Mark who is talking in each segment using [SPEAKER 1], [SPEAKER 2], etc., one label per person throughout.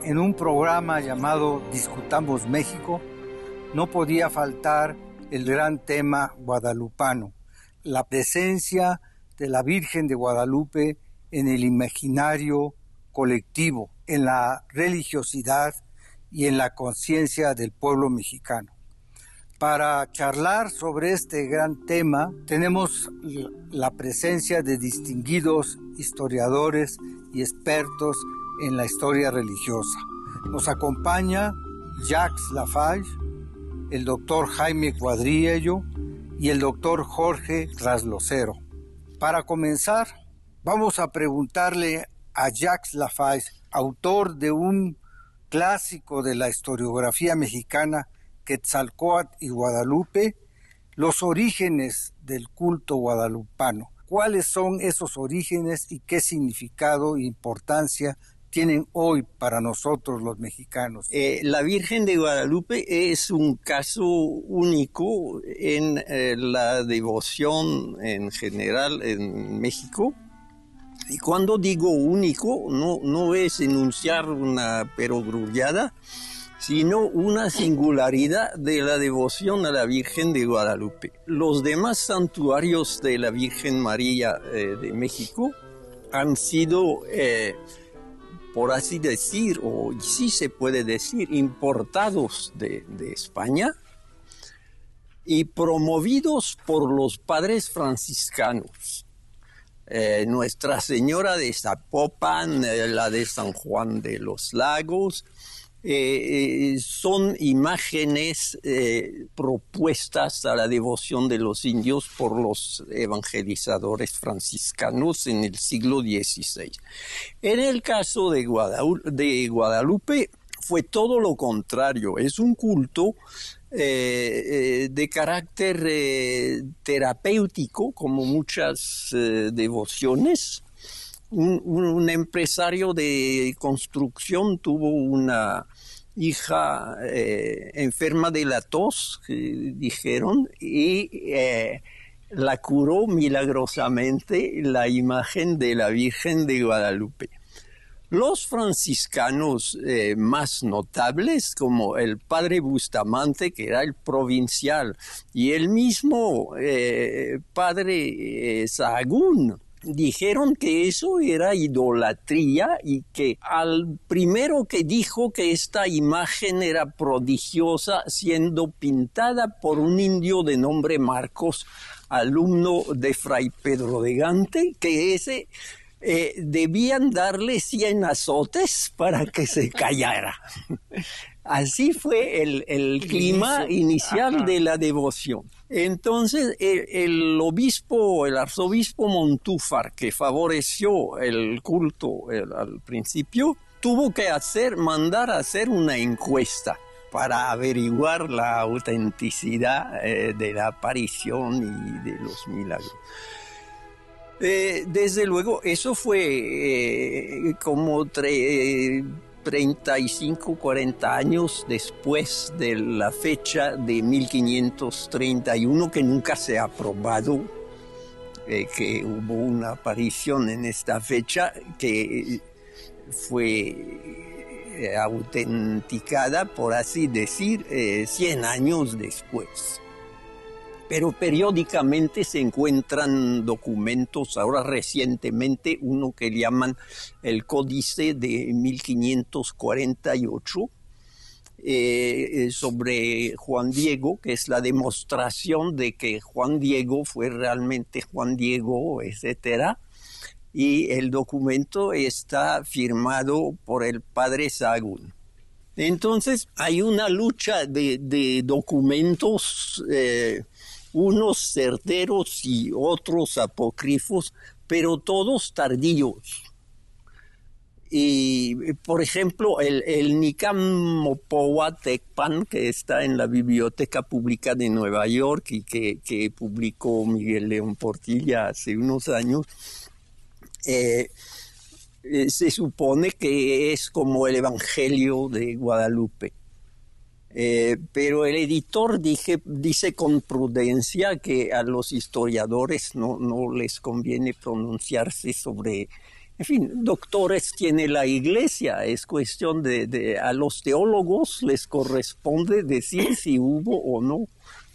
[SPEAKER 1] En un programa llamado Discutamos México, no podía faltar el gran tema guadalupano, la presencia de la Virgen de Guadalupe en el imaginario colectivo, en la religiosidad y en la conciencia del pueblo mexicano. Para charlar sobre este gran tema, tenemos la presencia de distinguidos historiadores y expertos en la historia religiosa. Nos acompaña Jacques Lafaye, el doctor Jaime Cuadriello y el doctor Jorge Traslocero. Para comenzar, vamos a preguntarle a Jacques Lafaye, autor de un clásico de la historiografía mexicana, Quetzalcóatl y Guadalupe, los orígenes del culto guadalupano. ¿Cuáles son esos orígenes y qué significado e importancia tienen hoy para nosotros los mexicanos?
[SPEAKER 2] La Virgen de Guadalupe es un caso único en la devoción en general en México. Y cuando digo único, no es enunciar una perogrullada, sino una singularidad de la devoción a la Virgen de Guadalupe. Los demás santuarios de la Virgen María de México han sido, por así decir, o sí se puede decir, importados de España y promovidos por los padres franciscanos. Nuestra Señora de Zapopan, la de San Juan de los Lagos, son imágenes propuestas a la devoción de los indios por los evangelizadores franciscanos en el siglo XVI. En el caso de Guadalupe fue todo lo contrario, es un culto de carácter terapéutico, como muchas devociones. Un empresario de construcción tuvo una hija enferma de la tos, dijeron, y la curó milagrosamente la imagen de la Virgen de Guadalupe. Los franciscanos más notables, como el padre Bustamante, que era el provincial, y el mismo padre Sahagún, dijeron que eso era idolatría y que al primero que dijo que esta imagen era prodigiosa siendo pintada por un indio de nombre Marcos, alumno de Fray Pedro de Gante, que ese debían darle 100 azotes para que se callara. Así fue el clima inicial de la devoción. Entonces, el arzobispo Montúfar, que favoreció el culto al principio, tuvo que mandar a hacer una encuesta para averiguar la autenticidad de la aparición y de los milagros. Desde luego, eso fue como 35, 40 años después de la fecha de 1531, que nunca se ha probado que hubo una aparición en esta fecha que fue autenticada, por así decir, 100 años después. Pero periódicamente se encuentran documentos, ahora recientemente uno que llaman el Códice de 1548, sobre Juan Diego, que es la demostración de que Juan Diego fue realmente Juan Diego, etcétera. Y el documento está firmado por el padre Sahagún. Entonces hay una lucha de documentos, unos certeros y otros apócrifos, pero todos tardíos. Y, por ejemplo, el Nicampopoa Tecpan, que está en la Biblioteca Pública de Nueva York y que publicó Miguel León Portilla hace unos años, se supone que es como el Evangelio de Guadalupe. Pero el editor dice con prudencia que a los historiadores no les conviene pronunciarse sobre En fin, doctores tiene la Iglesia, es cuestión de a los teólogos les corresponde decir si hubo o no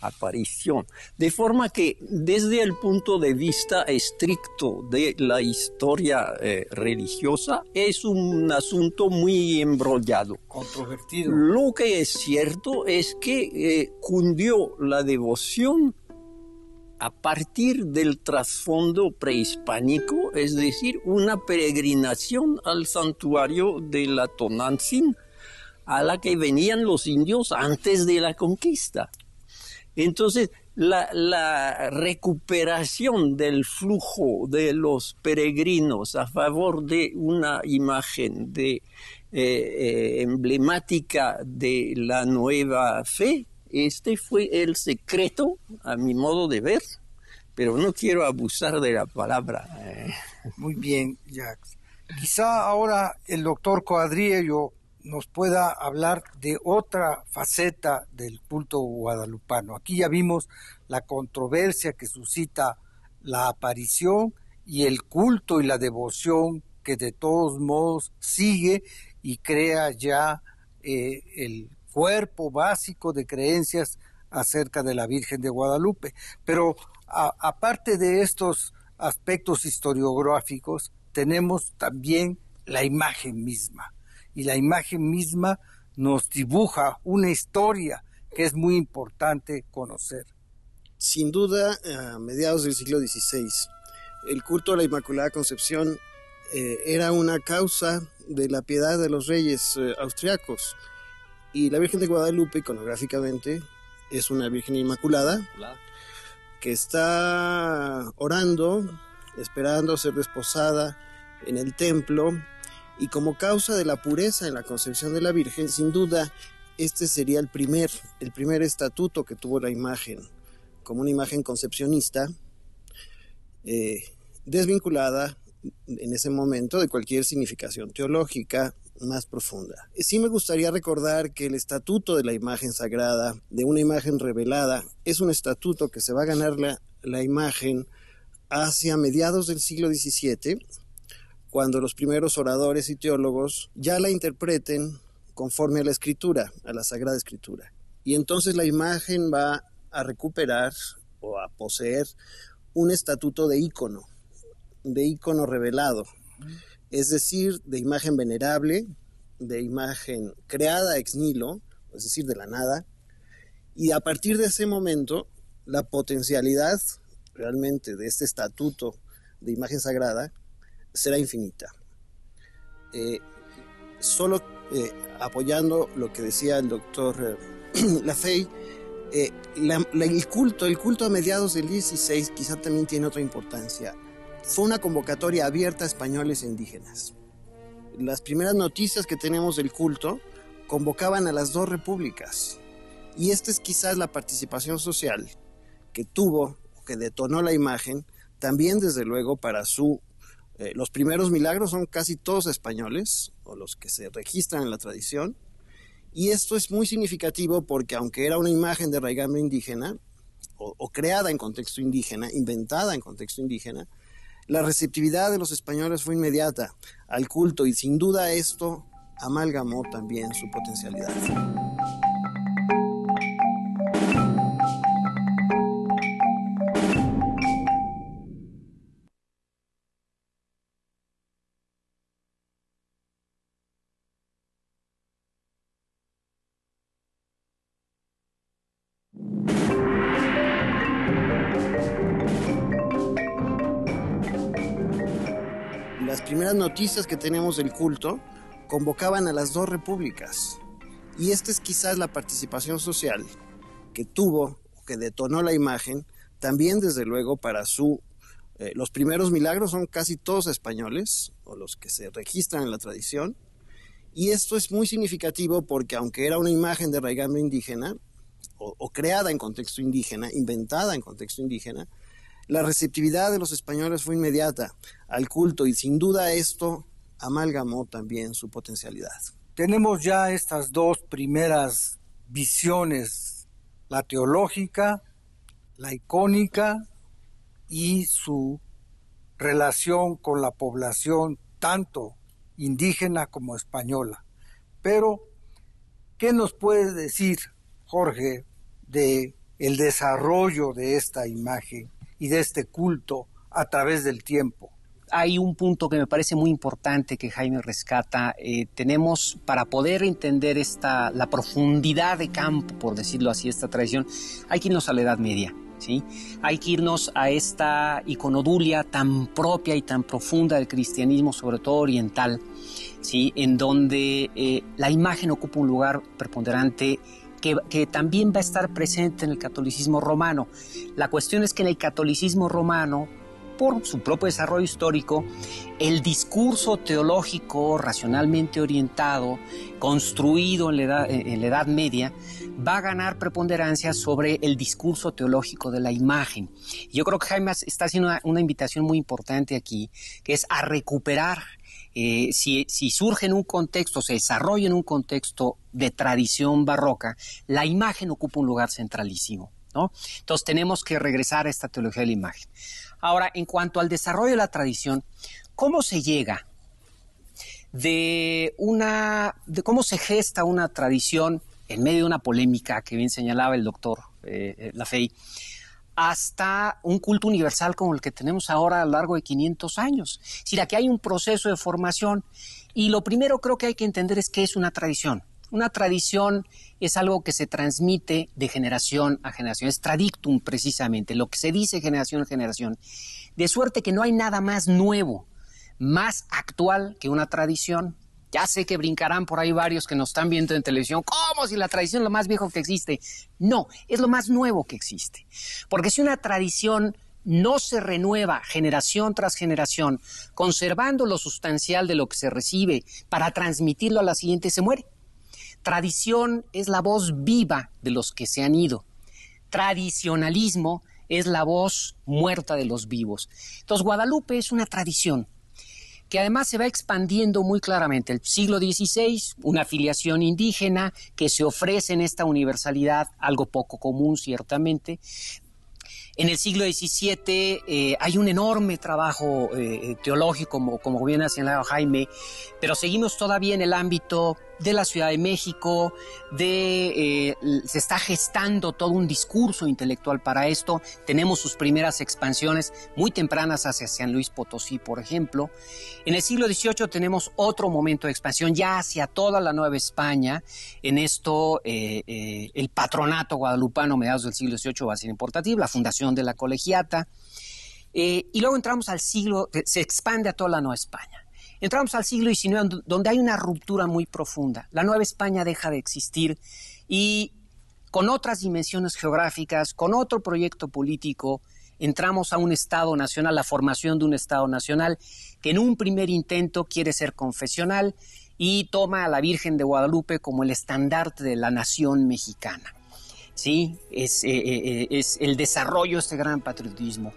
[SPEAKER 2] aparición. De forma que desde el punto de vista estricto de la historia religiosa es un asunto muy embrollado.
[SPEAKER 1] Controvertido.
[SPEAKER 2] Lo que es cierto es que cundió la devoción a partir del trasfondo prehispánico, es decir, una peregrinación al santuario de la Tonantzin, a la que venían los indios antes de la conquista. Entonces, la recuperación del flujo de los peregrinos a favor de una imagen emblemática de la nueva fe, este fue el secreto, a mi modo de ver, pero no quiero abusar de la palabra.
[SPEAKER 1] Muy bien, Jacques. Quizá ahora el doctor Coadriello nos pueda hablar de otra faceta del culto guadalupano. Aquí ya vimos la controversia que suscita la aparición y el culto y la devoción que de todos modos sigue y crea ya el cuerpo básico de creencias acerca de la Virgen de Guadalupe. Pero aparte de estos aspectos historiográficos, tenemos también la imagen misma. Y la imagen misma nos dibuja una historia que es muy importante conocer.
[SPEAKER 3] Sin duda, a mediados del siglo XVI, el culto a la Inmaculada Concepción era una causa de la piedad de los reyes austriacos. Y la Virgen de Guadalupe, iconográficamente, es una Virgen Inmaculada que está orando, esperando ser desposada en el templo, y como causa de la pureza en la concepción de la Virgen, sin duda, este sería el primer estatuto que tuvo la imagen, como una imagen concepcionista, desvinculada en ese momento de cualquier significación teológica más profunda. Sí me gustaría recordar que el estatuto de la imagen sagrada, de una imagen revelada, es un estatuto que se va a ganar la imagen hacia mediados del siglo XVII, cuando los primeros oradores y teólogos ya la interpreten conforme a la Escritura, a la Sagrada Escritura. Y entonces la imagen va a recuperar o a poseer un estatuto de ícono revelado, es decir, de imagen venerable, de imagen creada ex nihilo, es decir, de la nada, y a partir de ese momento, la potencialidad realmente de este estatuto de imagen sagrada será infinita. Solo apoyando lo que decía el doctor Lafay, el culto a mediados del 16 quizá también tiene otra importancia. Fue una convocatoria abierta a españoles e indígenas. Las primeras noticias que tenemos del culto convocaban a las dos repúblicas, y esta es quizás la participación social que tuvo, que detonó la imagen, también desde luego para los primeros milagros son casi todos españoles, o los que se registran en la tradición, y esto es muy significativo porque aunque era una imagen de raigambre indígena, o creada en contexto indígena, inventada en contexto indígena, la receptividad de los españoles fue inmediata al culto, y sin duda esto amalgamó también su potencialidad. Las primeras noticias que tenemos del culto convocaban a las dos repúblicas, y esta es quizás la participación social que tuvo, que detonó la imagen, también desde luego para los primeros milagros son casi todos españoles, o los que se registran en la tradición, y esto es muy significativo porque aunque era una imagen de raigambre indígena, o creada en contexto indígena, inventada en contexto indígena, la receptividad de los españoles fue inmediata al culto, y sin duda esto amalgamó también su potencialidad.
[SPEAKER 1] Tenemos ya estas dos primeras visiones, la teológica, la icónica y su relación con la población tanto indígena como española. Pero, ¿qué nos puedes decir, Jorge, de el desarrollo de esta imagen y de este culto a través del tiempo?
[SPEAKER 4] Hay un punto que me parece muy importante que Jaime rescata. Tenemos, para poder entender la profundidad de campo, por decirlo así, esta tradición, hay que irnos a la Edad Media, ¿sí? Hay que irnos a esta iconodulia tan propia y tan profunda del cristianismo, sobre todo oriental, ¿sí? En donde la imagen ocupa un lugar preponderante que también va a estar presente en el catolicismo romano. La cuestión es que en el catolicismo romano, por su propio desarrollo histórico, el discurso teológico racionalmente orientado, construido en la Edad Media, va a ganar preponderancia sobre el discurso teológico de la imagen. Yo creo que Jaime está haciendo una invitación muy importante aquí, que es a recuperar, si surge en un contexto, se desarrolla en un contexto de tradición barroca, la imagen ocupa un lugar centralísimo, ¿no? Entonces tenemos que regresar a esta teología de la imagen. Ahora, en cuanto al desarrollo de la tradición, ¿cómo se llega de cómo se gesta una tradición en medio de una polémica que bien señalaba el doctor Lafey, hasta un culto universal como el que tenemos ahora a lo largo de 500 años? Es decir, aquí hay un proceso de formación y lo primero creo que hay que entender es qué es una tradición. Una tradición es algo que se transmite de generación a generación, es tradictum precisamente, lo que se dice generación a generación, de suerte que no hay nada más nuevo, más actual que una tradición. Ya sé que brincarán por ahí varios que nos están viendo en televisión, ¿cómo si la tradición es lo más viejo que existe? No, es lo más nuevo que existe, porque si una tradición no se renueva generación tras generación, conservando lo sustancial de lo que se recibe para transmitirlo a la siguiente, se muere. Tradición es la voz viva de los que se han ido. Tradicionalismo es la voz muerta de los vivos. Entonces, Guadalupe es una tradición que además se va expandiendo muy claramente. El siglo XVI, una afiliación indígena que se ofrece en esta universalidad, algo poco común ciertamente. En el siglo XVII hay un enorme trabajo teológico, como bien ha señalado Jaime, pero seguimos todavía en el ámbito de la Ciudad de México, se está gestando todo un discurso intelectual para esto. Tenemos sus primeras expansiones muy tempranas hacia San Luis Potosí, por ejemplo. En el siglo XVIII tenemos otro momento de expansión ya hacia toda la Nueva España. En esto el patronato guadalupano a mediados del siglo XVIII va a ser importante, la fundación de la colegiata. Y luego entramos al siglo, se expande a toda la Nueva España. Entramos al siglo XIX, donde hay una ruptura muy profunda. La Nueva España deja de existir y con otras dimensiones geográficas, con otro proyecto político, entramos a un Estado nacional, la formación de un Estado nacional que en un primer intento quiere ser confesional y toma a la Virgen de Guadalupe como el estandarte de la nación mexicana. ¿Sí? Es el desarrollo de este gran patriotismo.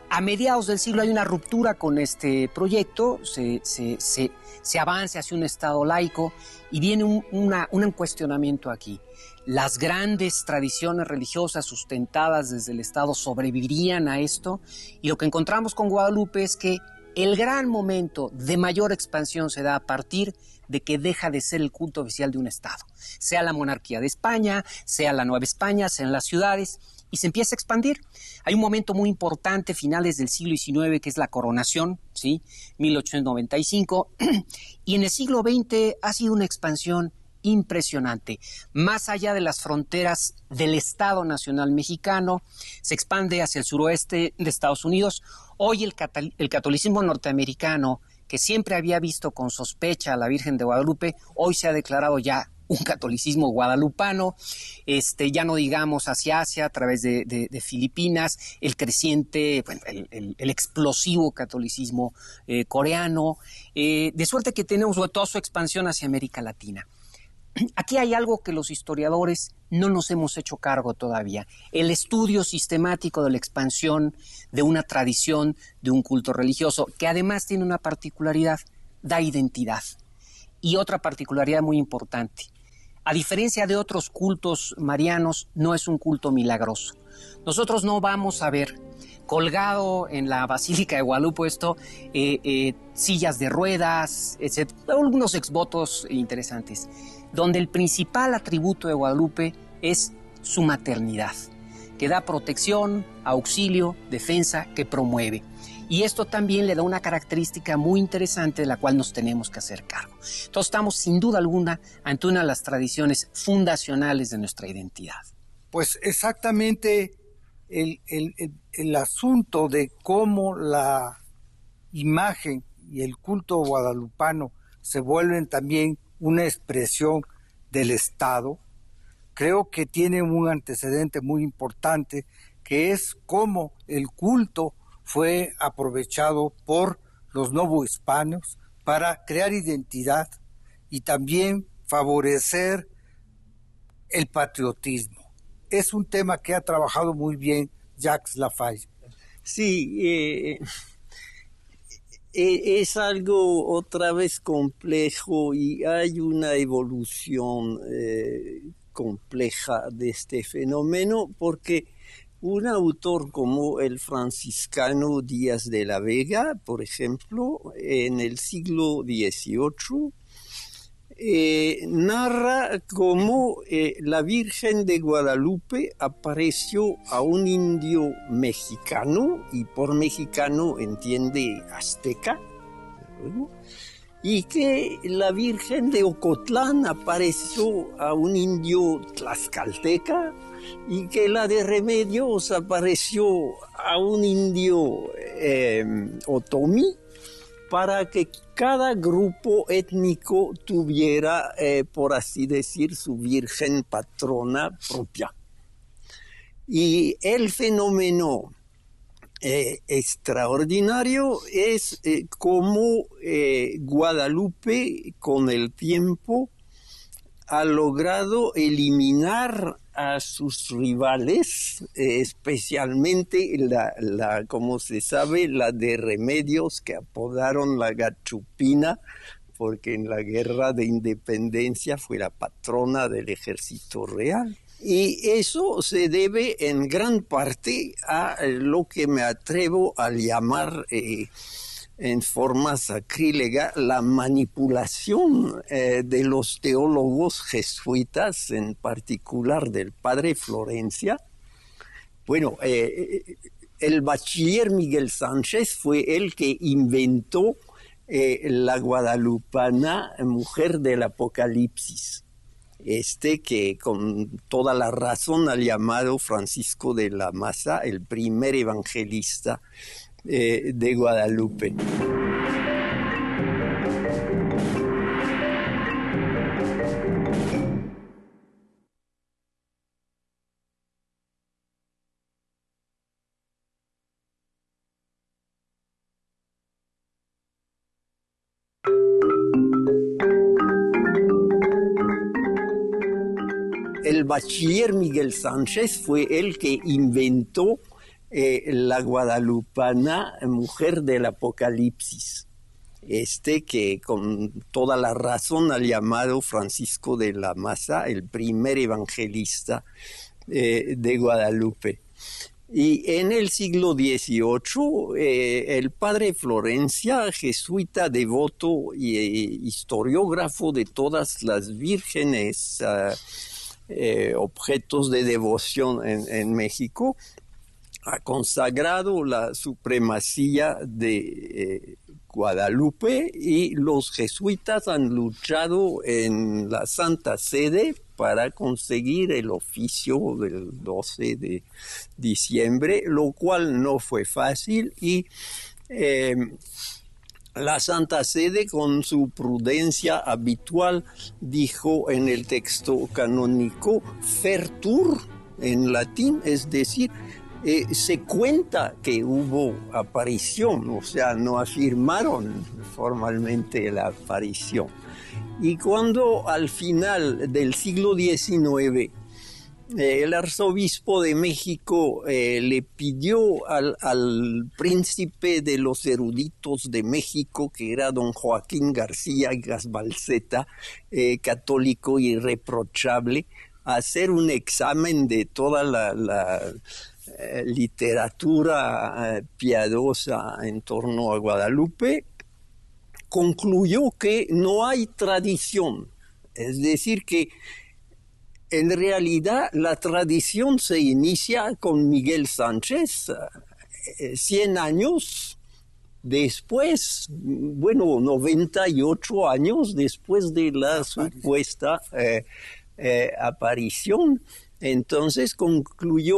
[SPEAKER 4] A mediados del siglo hay una ruptura con este proyecto, se avanza hacia un Estado laico y viene un cuestionamiento aquí. Las grandes tradiciones religiosas sustentadas desde el Estado sobrevivirían a esto, y lo que encontramos con Guadalupe es que el gran momento de mayor expansión se da a partir de que deja de ser el culto oficial de un Estado, sea la monarquía de España, sea la Nueva España, sean las ciudades, y se empieza a expandir. Hay un momento muy importante, finales del siglo XIX, que es la coronación, ¿sí? 1895, y en el siglo XX ha sido una expansión impresionante. Más allá de las fronteras del Estado Nacional Mexicano, se expande hacia el suroeste de Estados Unidos. Hoy el catolicismo norteamericano, que siempre había visto con sospecha a la Virgen de Guadalupe, hoy se ha declarado ya un catolicismo guadalupano, ya no digamos hacia Asia, a través de Filipinas, el creciente, bueno, el explosivo catolicismo coreano, de suerte que tenemos toda su expansión hacia América Latina. Aquí hay algo que los historiadores no nos hemos hecho cargo todavía: el estudio sistemático de la expansión de una tradición, de un culto religioso, que además tiene una particularidad, da identidad. Y otra particularidad muy importante: A diferencia de otros cultos marianos, no es un culto milagroso. Nosotros no vamos a ver colgado en la Basílica de Guadalupe sillas de ruedas, etc. Algunos exvotos interesantes, donde el principal atributo de Guadalupe es su maternidad, que da protección, auxilio, defensa, que promueve. Y esto también le da una característica muy interesante de la cual nos tenemos que hacer cargo. Entonces estamos sin duda alguna ante una de las tradiciones fundacionales de nuestra identidad.
[SPEAKER 1] Pues exactamente el asunto de cómo la imagen y el culto guadalupano se vuelven también una expresión del Estado, creo que tiene un antecedente muy importante, que es cómo el culto fue aprovechado por los novohispanos para crear identidad y también favorecer el patriotismo. Es un tema que ha trabajado muy bien Jacques Laffay.
[SPEAKER 2] Sí, es algo otra vez complejo y hay una evolución compleja de este fenómeno, porque un autor como el franciscano Díaz de la Vega, por ejemplo, en el siglo XVIII, narra cómo la Virgen de Guadalupe apareció a un indio mexicano, y por mexicano entiende azteca, y que la Virgen de Ocotlán apareció a un indio tlaxcalteca, y que la de Remedios apareció a un indio otomí, para que cada grupo étnico tuviera, por así decir, su virgen patrona propia. Y el fenómeno extraordinario es cómo Guadalupe con el tiempo ha logrado eliminar a sus rivales, especialmente como se sabe, la de Remedios, que apodaron la Gachupina, porque en la Guerra de Independencia fue la patrona del Ejército Real. Y eso se debe en gran parte a lo que me atrevo a llamar en forma sacrílega la manipulación de los teólogos jesuitas, en particular del padre Florencia. Bueno, el bachiller Miguel Sánchez fue el que inventó la guadalupana mujer del Apocalipsis, que con toda la razón ha llamado Francisco de la Maza el primer evangelista de Guadalupe. El bachiller Miguel Sánchez fue el que inventó la guadalupana mujer del Apocalipsis, que con toda la razón ha llamado Francisco de la Maza el primer evangelista de Guadalupe. Y en el siglo XVIII, el padre Florencia, jesuita devoto y historiógrafo de todas las vírgenes objetos de devoción en México, ha consagrado la supremacía de Guadalupe, y los jesuitas han luchado en la Santa Sede para conseguir el oficio del 12 de diciembre, lo cual no fue fácil, y la Santa Sede, con su prudencia habitual, dijo en el texto canónico fertur en latín, es decir, se cuenta que hubo aparición, o sea, no afirmaron formalmente la aparición. Y cuando al final del siglo XIX el arzobispo de México le pidió al príncipe de los eruditos de México, que era don Joaquín García Gasbalceta, católico irreprochable, hacer un examen de toda la literatura piadosa en torno a Guadalupe. Concluyó que no hay tradición, es decir, que en realidad la tradición se inicia con Miguel Sánchez, 100 años después, 98 años después de la supuesta aparición. Entonces concluyó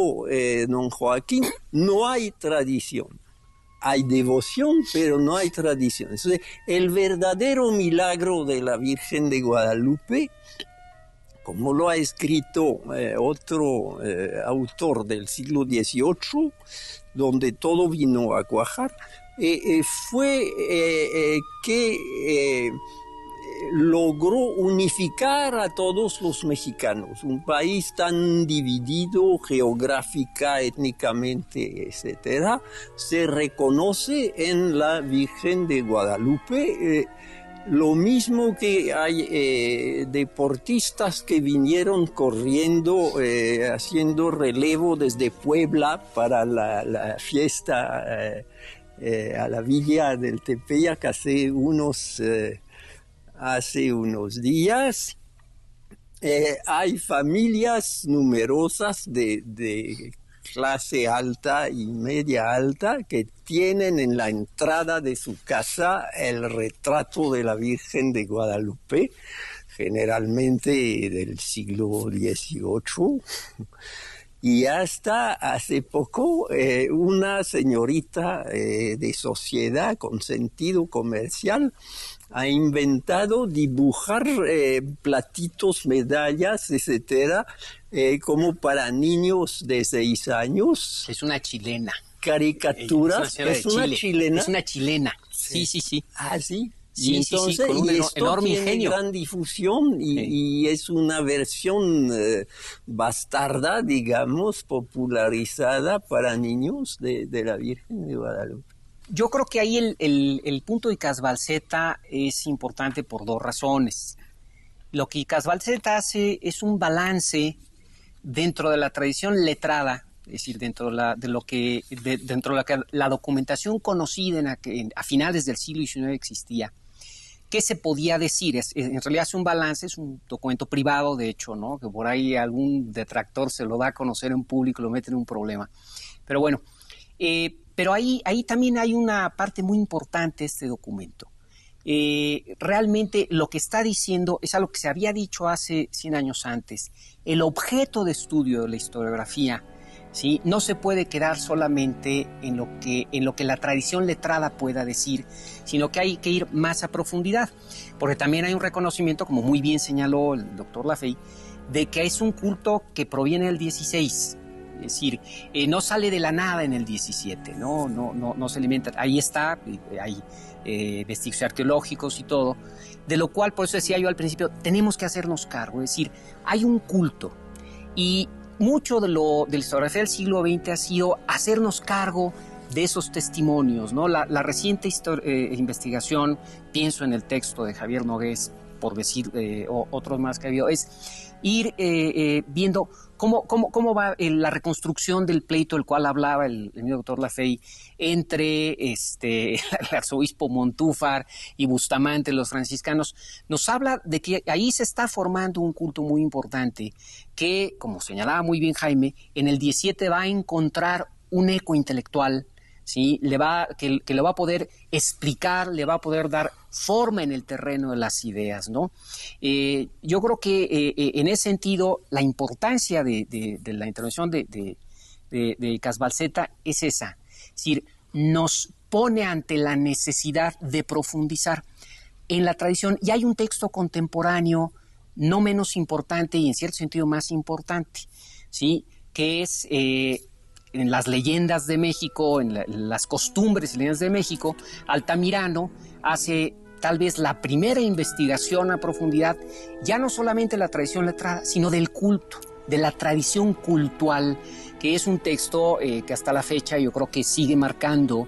[SPEAKER 2] don Joaquín, no hay tradición. Hay devoción, pero no hay tradición. Entonces, el verdadero milagro de la Virgen de Guadalupe, como lo ha escrito otro autor del siglo XVIII, donde todo vino a cuajar, fue que logró unificar a todos los mexicanos. Un país tan dividido geográfica, étnicamente, etcétera, se reconoce en la Virgen de Guadalupe. Lo mismo que hay deportistas que vinieron corriendo, haciendo relevo desde Puebla para la fiesta a la Villa del Tepeyac hace unos días. Hay familias numerosas de clase alta y media alta que tienen en la entrada de su casa el retrato de la Virgen de Guadalupe, generalmente del siglo XVIII. Y hasta hace poco una señorita de sociedad con sentido comercial ha inventado dibujar platitos, medallas, etcétera, como para niños de 6 años.
[SPEAKER 4] Es una chilena.
[SPEAKER 2] Caricaturas. Es una chilena.
[SPEAKER 4] Es una chilena. Sí.
[SPEAKER 2] Ah, sí.
[SPEAKER 4] Sí,
[SPEAKER 2] y entonces,
[SPEAKER 4] con un
[SPEAKER 2] esto
[SPEAKER 4] enorme
[SPEAKER 2] tiene
[SPEAKER 4] ingenio.
[SPEAKER 2] gran difusión y es una versión bastarda, digamos, popularizada para niños de la Virgen de Guadalupe.
[SPEAKER 4] Yo creo que ahí el punto de Gasbalceta es importante por 2 razones. Lo que Gasbalceta hace es un balance dentro de la tradición letrada, es decir, dentro de la documentación conocida a finales del siglo XIX existía. ¿Qué se podía decir? En realidad es un balance, es un documento privado, de hecho, ¿no? Que por ahí algún detractor se lo da a conocer en público, lo mete en un problema. Pero bueno, pero ahí también hay una parte muy importante de este documento. Realmente lo que está diciendo es algo que se había dicho hace 100 años antes. El objeto de estudio de la historiografía, ¿sí?, no se puede quedar solamente en lo que la tradición letrada pueda decir, sino que hay que ir más a profundidad, porque también hay un reconocimiento, como muy bien señaló el doctor Lafey, de que es un culto que proviene del 16. Es decir, no sale de la nada en el 17, no se alimenta. Ahí está, hay vestigios arqueológicos y todo, de lo cual, por eso decía yo al principio, tenemos que hacernos cargo. Es decir, hay un culto y mucho de la historiografía del siglo XX ha sido hacernos cargo de esos testimonios, ¿no? La reciente investigación, pienso en el texto de Javier Nogués, por decir otros más que ha habido, es ir viendo cómo va la reconstrucción del pleito del cual hablaba el mismo doctor Lafey entre el arzobispo Montúfar y Bustamante, los franciscanos. Nos habla de que ahí se está formando un culto muy importante que, como señalaba muy bien Jaime, en el 17 va a encontrar un eco intelectual, ¿sí? Que le va a poder explicar, le va a poder dar forma en el terreno de las ideas, ¿no? Yo creo que en ese sentido la importancia de la intervención de Gasbalceta es esa, es decir, nos pone ante la necesidad de profundizar en la tradición, y hay un texto contemporáneo no menos importante y en cierto sentido más importante, ¿sí?, que es en las leyendas de México, en las costumbres y leyendas de México. Altamirano hace tal vez la primera investigación a profundidad, ya no solamente de la tradición letrada, sino del culto. de la tradición cultural, que es un texto que hasta la fecha yo creo que sigue marcando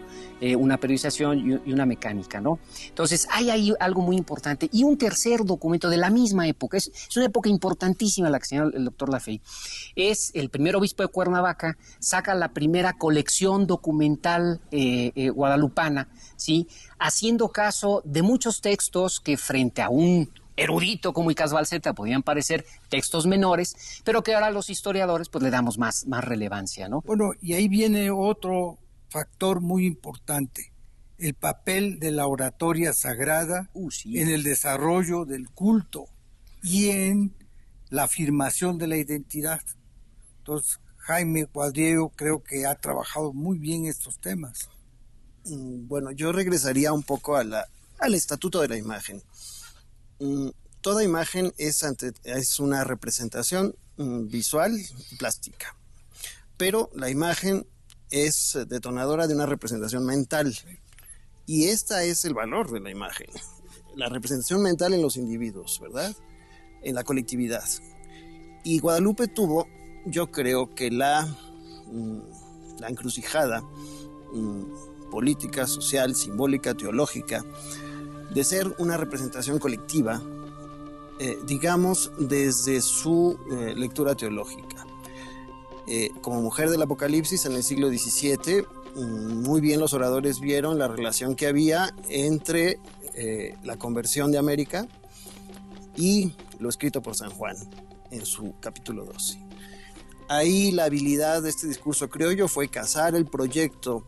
[SPEAKER 4] una periodización y una mecánica, ¿no? Entonces, hay ahí algo muy importante. Y un tercer documento de la misma época, es una época importantísima la que señala el doctor Lafey, es el primer obispo de Cuernavaca, saca la primera colección documental guadalupana, ¿sí? Haciendo caso de muchos textos que frente a un erudito como Icaz Balseta podían parecer textos menores, pero que ahora los historiadores pues le damos más relevancia, ¿no?
[SPEAKER 1] Bueno, y ahí viene otro factor muy importante, el papel de la oratoria sagrada
[SPEAKER 4] Sí.
[SPEAKER 1] en el desarrollo del culto y en la afirmación de la identidad. Entonces, Jaime Cuadriego creo que ha trabajado muy bien estos temas.
[SPEAKER 3] Bueno, yo regresaría un poco al estatuto de la imagen. Toda imagen es una representación visual y plástica, pero la imagen es detonadora de una representación mental, y este es el valor de la imagen, la representación mental en los individuos, ¿verdad? En la colectividad. Y Guadalupe tuvo, yo creo que la encrucijada política, social, simbólica, teológica, de ser una representación colectiva, digamos, desde su lectura teológica. Como mujer del Apocalipsis en el siglo XVII, muy bien los oradores vieron la relación que había entre la conversión de América y lo escrito por San Juan en su capítulo 12. Ahí la habilidad de este discurso criollo fue casar el proyecto,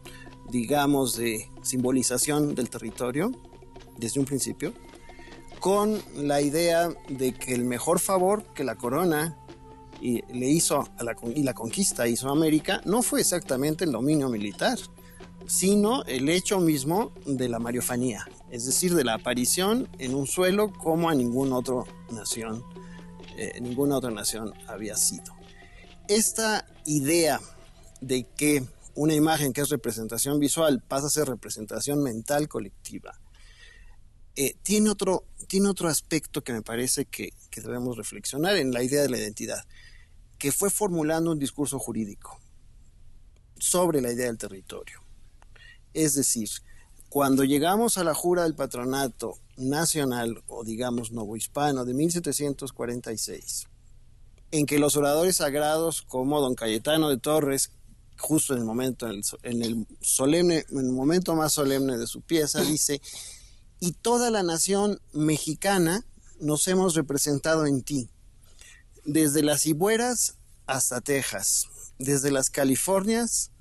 [SPEAKER 3] digamos, de simbolización del territorio desde un principio, con la idea de que el mejor favor que la corona le hizo y la conquista hizo a América no fue exactamente el dominio militar, sino el hecho mismo de la mariofanía, es decir, de la aparición en un suelo como a ninguna otra nación había sido. Esta idea de que una imagen que es representación visual pasa a ser representación mental colectiva, tiene otro aspecto que me parece que debemos reflexionar en la idea de la identidad, que fue formulando un discurso jurídico sobre la idea del territorio. Es decir, cuando llegamos a la jura del patronato nacional, o digamos novohispano, de 1746, en que los oradores sagrados como don Cayetano de Torres, justo en el momento más solemne de su pieza, dice: y toda la nación mexicana nos hemos representado en ti, desde las Cibueras hasta Texas, desde las Californias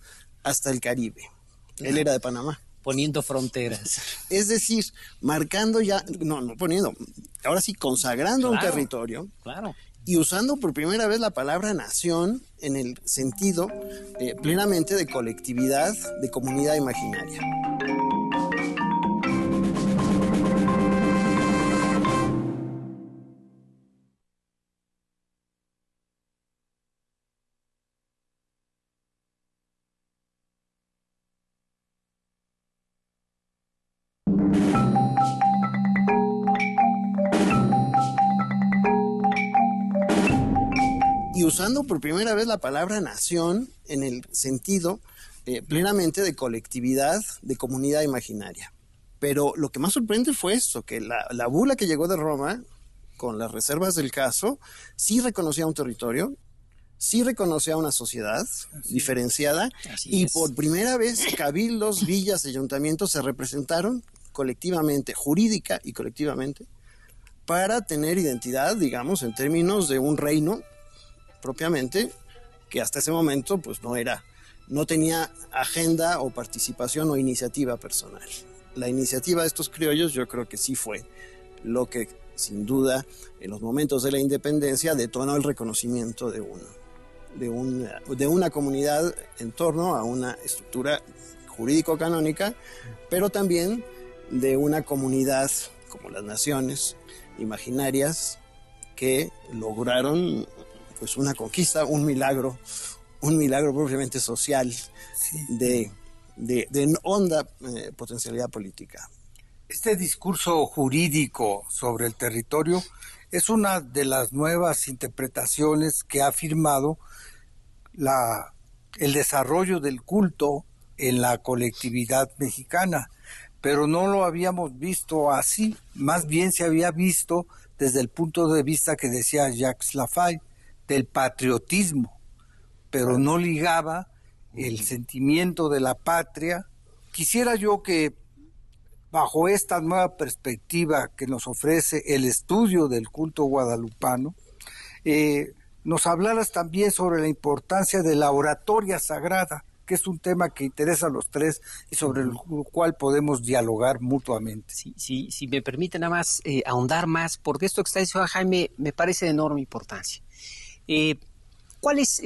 [SPEAKER 3] hasta el Caribe. Él era de Panamá.
[SPEAKER 4] Poniendo fronteras.
[SPEAKER 3] Es decir, marcando ya, no poniendo, ahora sí consagrando un territorio.
[SPEAKER 4] Claro.
[SPEAKER 3] Y usando por primera vez la palabra nación en el sentido plenamente de colectividad, de comunidad imaginaria. Y usando por primera vez la palabra nación en el sentido plenamente de colectividad, de comunidad imaginaria. Pero lo que más sorprende fue esto, que la bula que llegó de Roma, con las reservas del caso, sí reconocía un territorio, sí reconocía una sociedad diferenciada, y por primera vez cabildos, villas, ayuntamientos se representaron colectivamente, jurídica y colectivamente, para tener identidad, digamos, en términos de un reino propiamente, que hasta ese momento pues no tenía agenda o participación o iniciativa personal. La iniciativa de estos criollos yo creo que sí fue lo que sin duda en los momentos de la independencia detonó el reconocimiento de una comunidad en torno a una estructura jurídico-canónica, pero también de una comunidad como las naciones imaginarias que lograron pues una conquista, un milagro propiamente social, sí, de honda potencialidad política.
[SPEAKER 1] Este discurso jurídico sobre el territorio es una de las nuevas interpretaciones que ha afirmado el desarrollo del culto en la colectividad mexicana, pero no lo habíamos visto así, más bien se había visto desde el punto de vista que decía Jacques Laffay, del patriotismo, pero no ligaba el sentimiento de la patria. Quisiera yo que bajo esta nueva perspectiva que nos ofrece el estudio del culto guadalupano, nos hablaras también sobre la importancia de la oratoria sagrada, que es un tema que interesa a los tres y sobre el cual podemos dialogar mutuamente.
[SPEAKER 4] Si me permite nada más ahondar más, porque esto que está diciendo Jaime me parece de enorme importancia. ¿Cuáles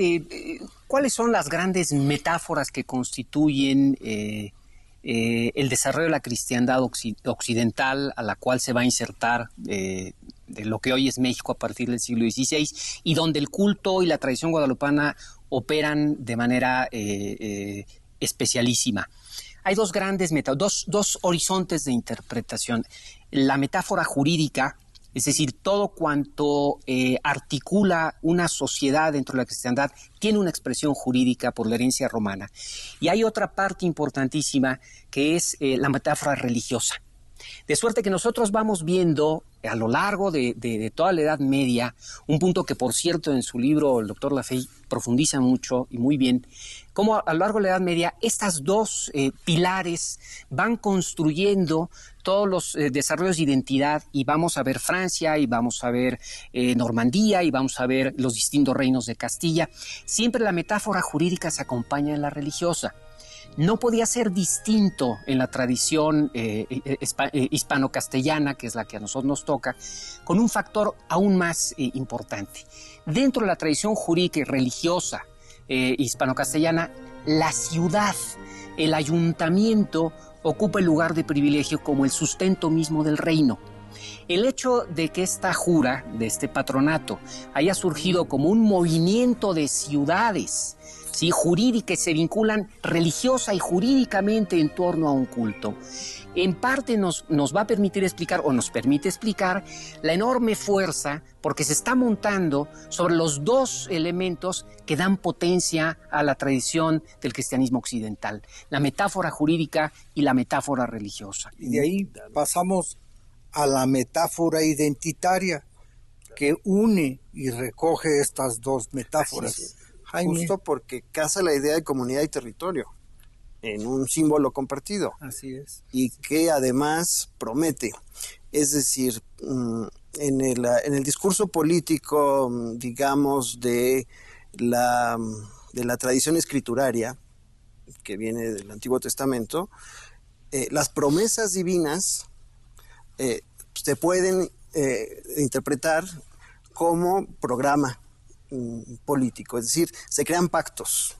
[SPEAKER 4] son las grandes metáforas que constituyen el desarrollo de la cristiandad occidental a la cual se va a insertar de lo que hoy es México a partir del siglo XVI, y donde el culto y la tradición guadalupana operan de manera especialísima? Hay dos grandes dos horizontes de interpretación. La metáfora jurídica, es decir, todo cuanto articula una sociedad dentro de la cristiandad tiene una expresión jurídica por la herencia romana. Y hay otra parte importantísima que es la metáfora religiosa. De suerte que nosotros vamos viendo a lo largo de toda la Edad Media, un punto que, por cierto, en su libro el doctor Laffey profundiza mucho y muy bien, cómo a lo largo de la Edad Media estas dos pilares van construyendo todos los desarrollos de identidad, y vamos a ver Francia, y vamos a ver Normandía, y vamos a ver los distintos reinos de Castilla. Siempre la metáfora jurídica se acompaña en la religiosa. No podía ser distinto en la tradición hispano-castellana, que es la que a nosotros nos toca, con un factor aún más importante. Dentro de la tradición jurídica y religiosa hispano-castellana, la ciudad, el ayuntamiento, ocupa el lugar de privilegio como el sustento mismo del reino. El hecho de que esta jura, de este patronato, haya surgido como un movimiento de ciudades, ¿sí?, jurídicas, se vinculan religiosa y jurídicamente en torno a un culto, en parte nos va a permitir explicar, o nos permite explicar, la enorme fuerza, porque se está montando sobre los dos elementos que dan potencia a la tradición del cristianismo occidental: la metáfora jurídica y la metáfora religiosa.
[SPEAKER 1] Y de ahí pasamos a la metáfora identitaria, que une y recoge estas dos metáforas.
[SPEAKER 3] Jaime. Justo porque casa la idea de comunidad y territorio en un símbolo compartido.
[SPEAKER 1] Así es.
[SPEAKER 3] Y que además promete. Es decir, en el discurso político, digamos, de la tradición escrituraria, que viene del Antiguo Testamento, las promesas divinas se pueden interpretar como programa político, es decir, se crean pactos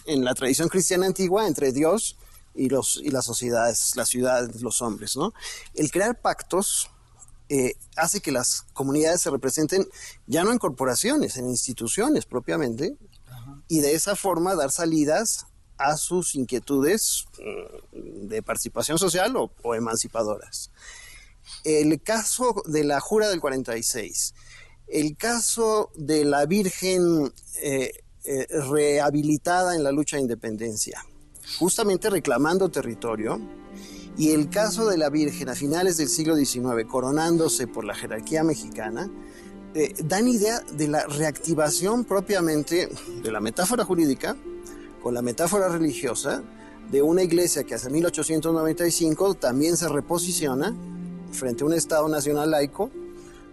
[SPEAKER 3] en la tradición cristiana antigua entre Dios y las sociedades, las ciudades, los hombres, ¿no? El crear pactos hace que las comunidades se representen ya no en corporaciones, en instituciones propiamente, y de esa forma dar salidas a sus inquietudes de participación social o emancipadoras. El caso de la Jura del 46, el caso de la Virgen rehabilitada en la lucha de independencia, justamente reclamando territorio, y el caso de la Virgen a finales del siglo XIX coronándose por la jerarquía mexicana, dan idea de la reactivación propiamente de la metáfora jurídica con la metáfora religiosa de una iglesia que hacia 1895 también se reposiciona frente a un Estado nacional laico,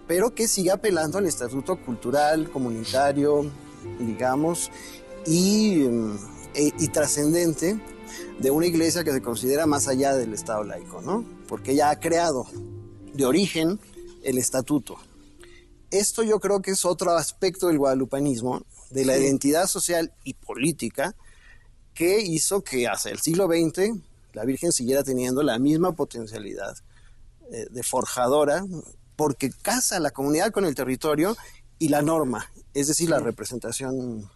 [SPEAKER 3] pero que sigue apelando al estatuto cultural, comunitario, digamos, y trascendente de una iglesia que se considera más allá del Estado laico, ¿no? Porque ella ha creado de origen el estatuto. Esto yo creo que es otro aspecto del guadalupanismo, de la identidad social y política, que hizo que hacia el siglo XX la Virgen siguiera teniendo la misma potencialidad de forjadora, porque casa la comunidad con el territorio y la norma, es decir, la representación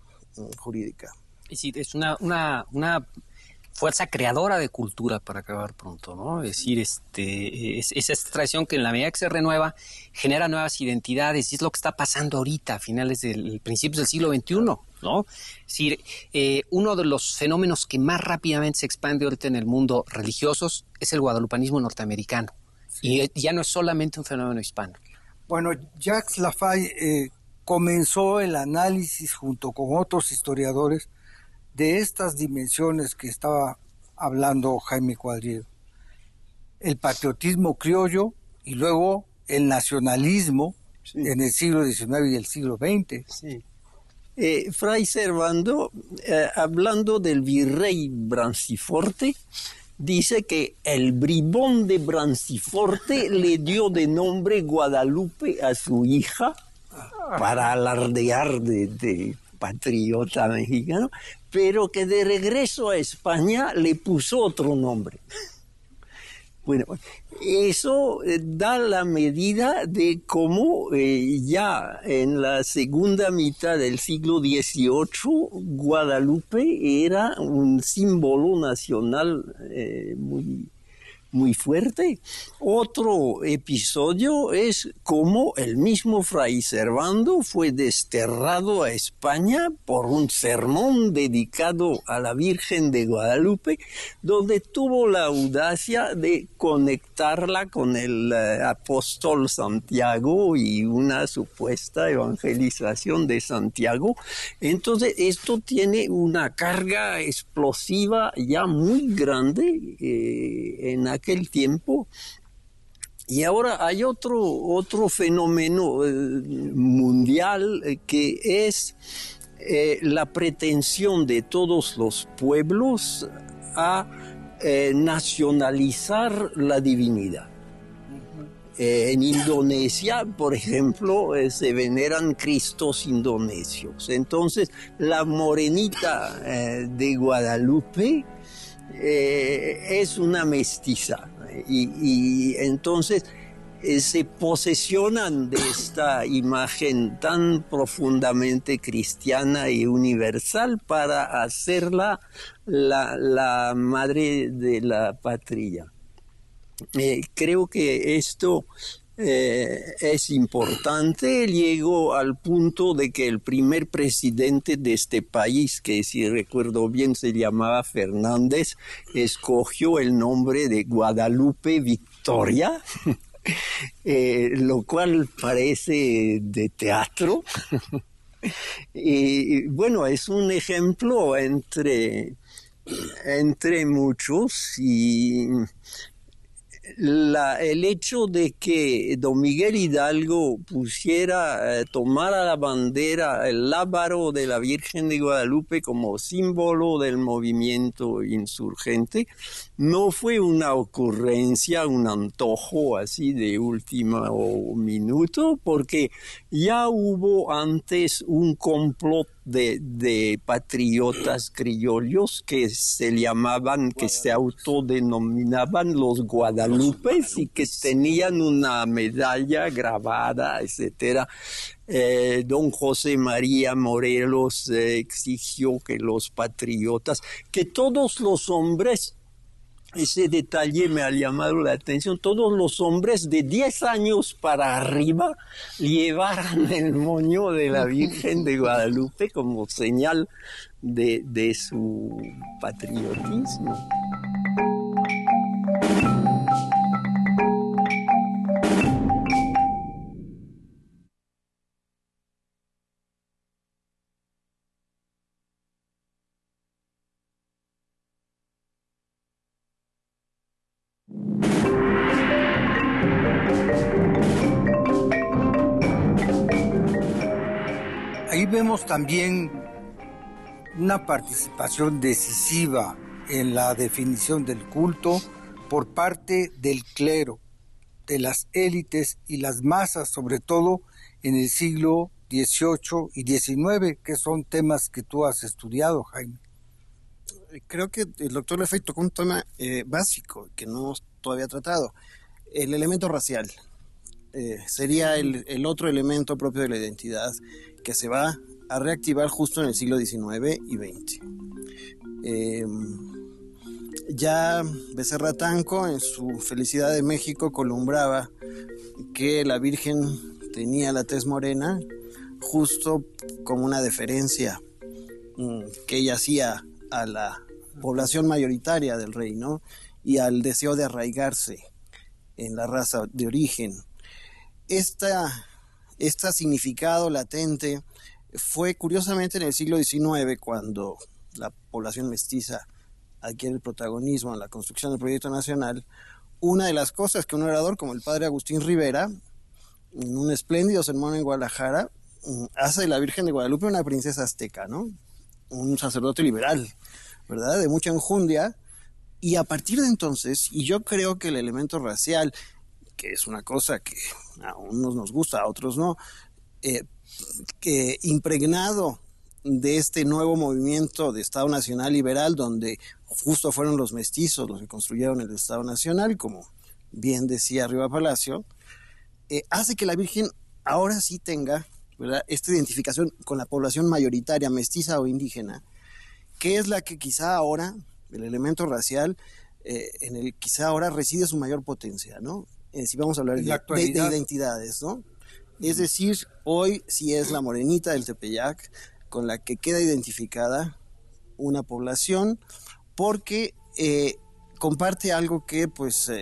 [SPEAKER 3] jurídica.
[SPEAKER 4] Es decir, es una fuerza creadora de cultura, para acabar pronto, ¿no? Es decir, es esta tradición que en la medida que se renueva genera nuevas identidades, y es lo que está pasando ahorita a principios del siglo XXI, ¿no? Es decir, uno de los fenómenos que más rápidamente se expande ahorita en el mundo religiosos es el guadalupanismo norteamericano, sí. Y ya no es solamente un fenómeno hispano.
[SPEAKER 1] Bueno, Jacques Laffay comenzó el análisis junto con otros historiadores de estas dimensiones que estaba hablando Jaime Cuadriedo. El patriotismo criollo y luego el nacionalismo, sí, en el siglo XIX y el siglo XX.
[SPEAKER 2] Sí. Fray Servando, hablando del virrey Branciforte, dice que el bribón de Branciforte le dio de nombre Guadalupe a su hija para alardear de patriota mexicano, pero que de regreso a España le puso otro nombre. Bueno, eso da la medida de cómo ya en la segunda mitad del siglo XVIII Guadalupe era un símbolo nacional muy fuerte. Otro episodio es cómo el mismo Fray Servando fue desterrado a España por un sermón dedicado a la Virgen de Guadalupe, donde tuvo la audacia de conectarla con el apóstol Santiago y una supuesta evangelización de Santiago. Entonces esto tiene una carga explosiva ya muy grande en aquel tiempo. Y ahora hay otro fenómeno mundial que es la pretensión de todos los pueblos a nacionalizar la divinidad. En Indonesia, por ejemplo, se veneran cristos indonesios. Entonces, la morenita de Guadalupe es una mestiza y entonces se posesionan de esta imagen tan profundamente cristiana y universal para hacerla la madre de la patria. Creo que esto es importante. Llegó al punto de que el primer presidente de este país, que si recuerdo bien se llamaba Fernández, escogió el nombre de Guadalupe Victoria, lo cual parece de teatro. Y bueno, es un ejemplo entre muchos, y el hecho de que don Miguel Hidalgo tomara la bandera, el lábaro de la Virgen de Guadalupe como símbolo del movimiento insurgente, no fue una ocurrencia, un antojo así de último minuto, porque ya hubo antes un complot de patriotas criollos que se autodenominaban los Guadalupes y que tenían una medalla grabada, etcétera. Don José María Morelos exigió que los patriotas, que todos los hombres, ese detalle me ha llamado la atención, todos los hombres de 10 años para arriba llevaran el moño de la Virgen de Guadalupe como señal de su patriotismo.
[SPEAKER 1] Ahí vemos también una participación decisiva en la definición del culto por parte del clero, de las élites y las masas, sobre todo en el siglo XVIII y XIX, que son temas que tú has estudiado, Jaime.
[SPEAKER 3] Creo que el doctor Laffay tocó un tema básico que no todavía tratado, el elemento racial. Sería el otro elemento propio de la identidad que se va a reactivar justo en el siglo XIX y XX. Ya Becerra Tanco, en su Felicidad de México, columbraba que la Virgen tenía la tez morena justo como una deferencia que ella hacía a la población mayoritaria del reino y al deseo de arraigarse en la raza de origen. Este significado latente fue curiosamente en el siglo XIX, cuando la población mestiza adquiere el protagonismo en la construcción del proyecto nacional. Una de las cosas que un orador como el padre Agustín Rivera, en un espléndido sermón en Guadalajara, hace de la Virgen de Guadalupe una princesa azteca, ¿no? Un sacerdote liberal, ¿verdad? De mucha enjundia. Y a partir de entonces, y yo creo que el elemento racial, que es una cosa que a unos nos gusta, a otros no, que impregnado de este nuevo movimiento de Estado Nacional Liberal, donde justo fueron los mestizos los que construyeron el Estado Nacional, como bien decía Riva Palacio, hace que la Virgen ahora sí tenga, ¿verdad?, esta identificación con la población mayoritaria, mestiza o indígena, que es la que quizá ahora, el elemento racial, en el quizá ahora reside su mayor potencia, ¿no? Si vamos a hablar de identidades, ¿no? Es decir, hoy sí es la morenita del Tepeyac con la que queda identificada una población, porque comparte algo que, pues,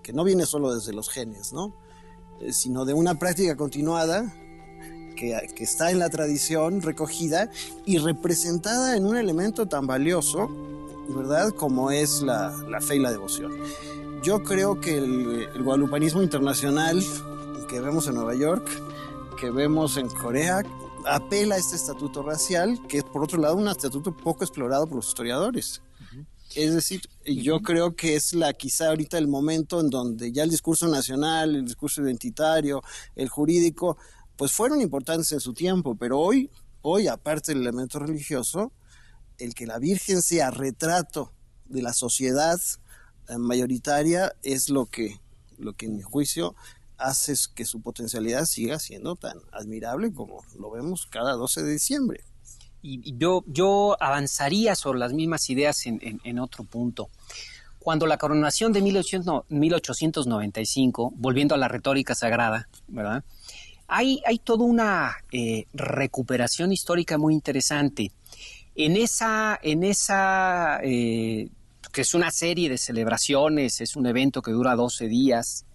[SPEAKER 3] que no viene solo desde los genes, ¿no? Sino de una práctica continuada que está en la tradición recogida y representada en un elemento tan valioso, ¿verdad?, como es la fe y la devoción. Yo creo que el guadalupanismo internacional que vemos en Nueva York, que vemos en Corea, apela a este estatuto racial, que es por otro lado un estatuto poco explorado por los historiadores. Es decir, yo creo que es quizá ahorita el momento en donde ya el discurso nacional, el discurso identitario, el jurídico, pues fueron importantes en su tiempo, pero hoy aparte del elemento religioso, el que la Virgen sea retrato de la sociedad mayoritaria es lo que en mi juicio hace que su potencialidad siga siendo tan admirable como lo vemos cada 12 de diciembre.
[SPEAKER 4] Y yo avanzaría sobre las mismas ideas en otro punto. Cuando la coronación de 1895, volviendo a la retórica sagrada, ¿verdad?, hay toda una recuperación histórica muy interesante. En esa que es una serie de celebraciones, es un evento que dura 12 días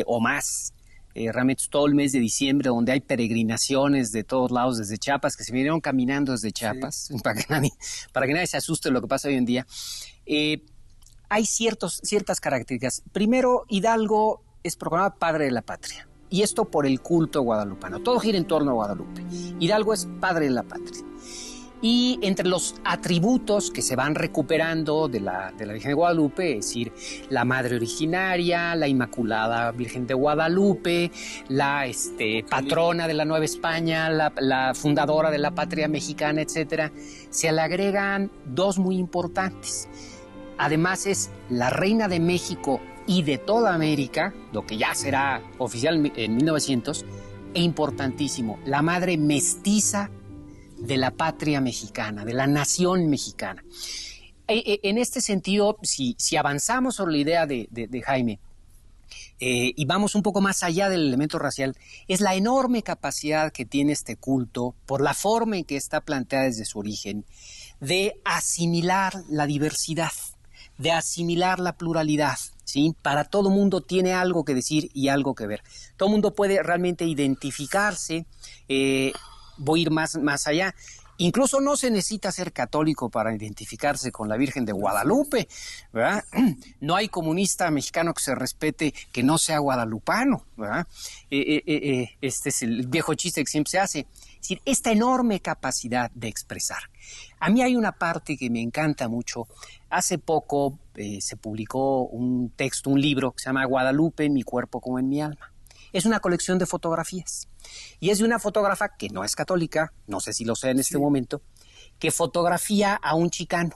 [SPEAKER 4] o más, realmente todo el mes de diciembre, donde hay peregrinaciones de todos lados desde Chiapas, que se vinieron caminando desde Chiapas, sí, para que nadie se asuste de lo que pasa hoy en día. Hay ciertas características. Primero, Hidalgo es proclamado padre de la patria, y esto por el culto guadalupano. Todo gira en torno a Guadalupe. Hidalgo es padre de la patria. Y entre los atributos que se van recuperando de la Virgen de Guadalupe, es decir, la Madre Originaria, la Inmaculada Virgen de Guadalupe, la patrona de la Nueva España, la fundadora de la patria mexicana, etcétera, se le agregan dos muy importantes. Además es la Reina de México y de toda América, lo que ya será oficial en 1900, e importantísimo, la Madre Mestiza de la patria mexicana, de la nación mexicana. En este sentido, si avanzamos sobre la idea de Jaime y vamos un poco más allá del elemento racial, es la enorme capacidad que tiene este culto, por la forma en que está planteada desde su origen, de asimilar la diversidad, de asimilar la pluralidad, ¿sí? Para todo mundo tiene algo que decir y algo que ver. Todo mundo puede realmente identificarse. Voy a ir más allá. Incluso no se necesita ser católico para identificarse con la Virgen de Guadalupe, ¿verdad? No hay comunista mexicano que se respete que no sea guadalupano, ¿verdad? Este es el viejo chiste que siempre se hace. Es decir, esta enorme capacidad de expresar. A mí hay una parte que me encanta mucho. Hace poco se publicó un libro que se llama Guadalupe, en mi cuerpo como en mi alma. Es una colección de fotografías. Y es de una fotógrafa que no es católica, no sé si lo sé en este momento, que fotografía a un chicano,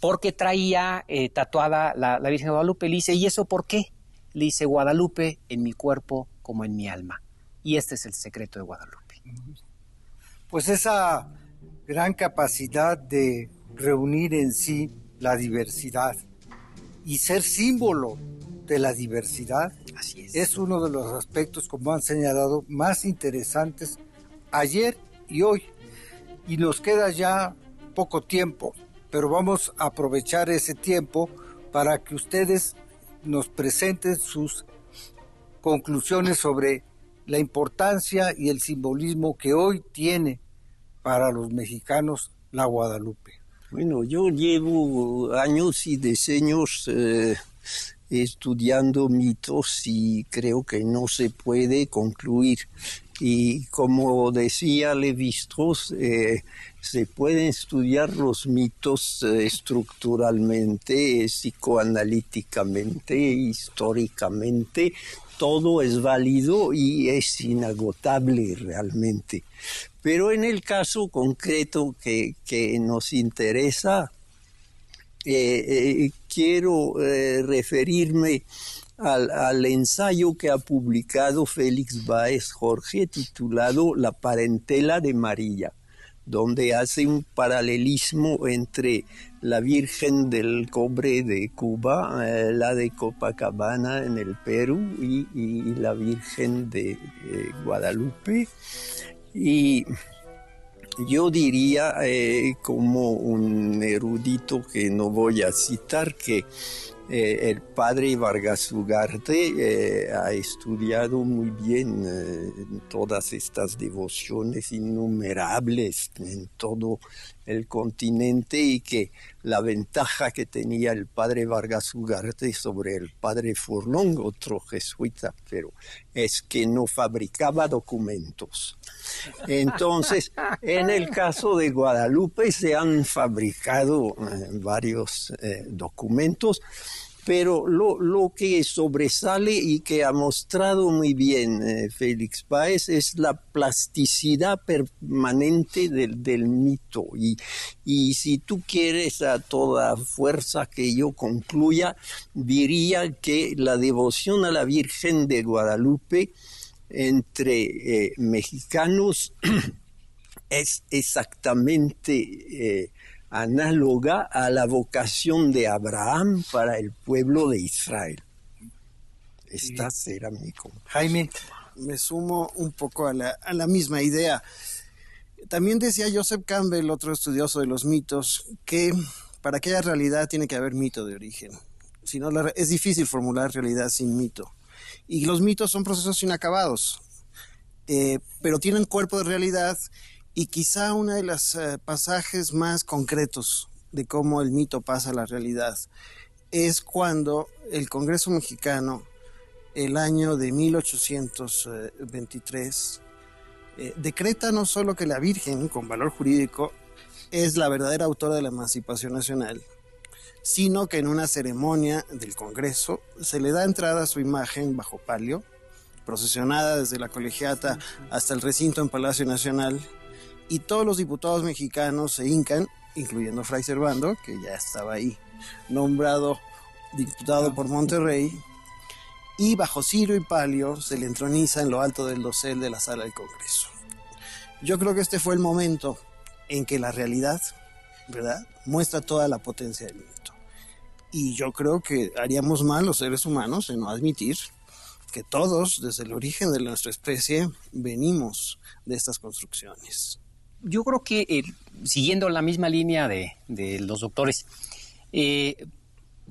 [SPEAKER 4] porque traía tatuada la Virgen de Guadalupe. Le dice, ¿y eso por qué? Le dice, Guadalupe en mi cuerpo como en mi alma. Y este es el secreto de Guadalupe.
[SPEAKER 1] Pues esa gran capacidad de reunir en sí la diversidad. Y ser símbolo de la diversidad es uno de los aspectos, como han señalado, más interesantes ayer y hoy. Y nos queda ya poco tiempo, pero vamos a aprovechar ese tiempo para que ustedes nos presenten sus conclusiones sobre la importancia y el simbolismo que hoy tiene para los mexicanos la Guadalupe.
[SPEAKER 2] Bueno, yo llevo años y decenios estudiando mitos y creo que no se puede concluir. Y como decía Lévi-Strauss, se pueden estudiar los mitos estructuralmente, psicoanalíticamente, históricamente. Todo es válido y es inagotable realmente. Pero en el caso concreto que nos interesa, quiero referirme al ensayo que ha publicado Félix Báez Jorge titulado La parentela de María, donde hace un paralelismo entre la Virgen del Cobre de Cuba, la de Copacabana en el Perú y la Virgen de Guadalupe. Y yo diría, como un erudito que no voy a citar, que el padre Vargas Ugarte ha estudiado muy bien todas estas devociones innumerables en todo el continente y que la ventaja que tenía el padre Vargas Ugarte sobre el padre Furlong, otro jesuita, pero es que no fabricaba documentos. Entonces, en el caso de Guadalupe se han fabricado varios documentos, pero lo que sobresale y que ha mostrado muy bien Félix Báez es la plasticidad permanente del mito. Y si tú quieres a toda fuerza que yo concluya, diría que la devoción a la Virgen de Guadalupe entre mexicanos es exactamente análoga a la vocación de Abraham para el pueblo de Israel. Esta será mi conclusión.
[SPEAKER 1] Jaime.
[SPEAKER 3] Me sumo un poco a la misma idea. También decía Joseph Campbell, otro estudioso de los mitos, que para que haya realidad tiene que haber mito de origen. Si no, es difícil formular realidad sin mito. Y los mitos son procesos inacabados, pero tienen cuerpo de realidad. Y quizá uno de los pasajes más concretos de cómo el mito pasa a la realidad es cuando el Congreso mexicano, el año de 1823, decreta no solo que la Virgen, con valor jurídico, es la verdadera autora de la emancipación nacional, sino que en una ceremonia del Congreso se le da entrada a su imagen bajo palio, procesionada desde la colegiata hasta el recinto en Palacio Nacional, y todos los diputados mexicanos se hincan, incluyendo Fray Servando, que ya estaba ahí, nombrado diputado por Monterrey, y bajo cirio y palio se le entroniza en lo alto del dosel de la sala del Congreso. Yo creo que este fue el momento en que la realidad, ¿verdad?, muestra toda la potencia del mito. Y yo creo que haríamos mal los seres humanos en no admitir que todos, desde el origen de nuestra especie, venimos de estas construcciones.
[SPEAKER 4] Yo creo que, siguiendo la misma línea de los doctores,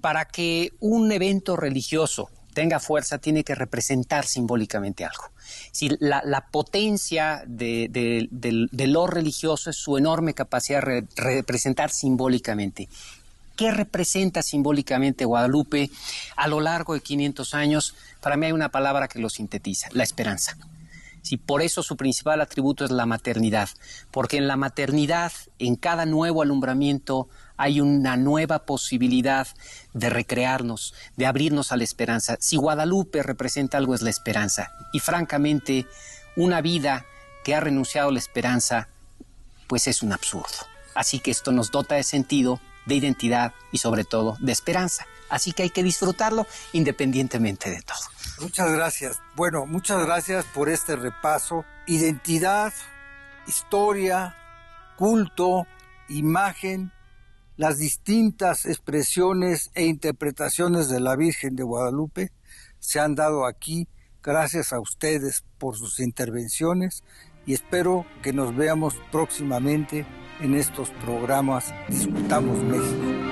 [SPEAKER 4] para que un evento religioso tenga fuerza, tiene que representar simbólicamente algo. Si la potencia de lo religioso es su enorme capacidad de representar simbólicamente. ¿Qué representa simbólicamente Guadalupe a lo largo de 500 años? Para mí hay una palabra que lo sintetiza: la esperanza. Sí, por eso su principal atributo es la maternidad, porque en la maternidad, en cada nuevo alumbramiento, hay una nueva posibilidad de recrearnos, de abrirnos a la esperanza. Si Guadalupe representa algo, es la esperanza. Y francamente, una vida que ha renunciado a la esperanza, pues es un absurdo. Así que esto nos dota de sentido, de identidad y sobre todo de esperanza. Así que hay que disfrutarlo independientemente de todo.
[SPEAKER 1] Muchas gracias. Bueno, muchas gracias por este repaso. Identidad, historia, culto, imagen Las distintas expresiones e interpretaciones de la Virgen de Guadalupe se han dado aquí gracias a ustedes por sus intervenciones y espero que nos veamos próximamente en estos programas Discutamos México.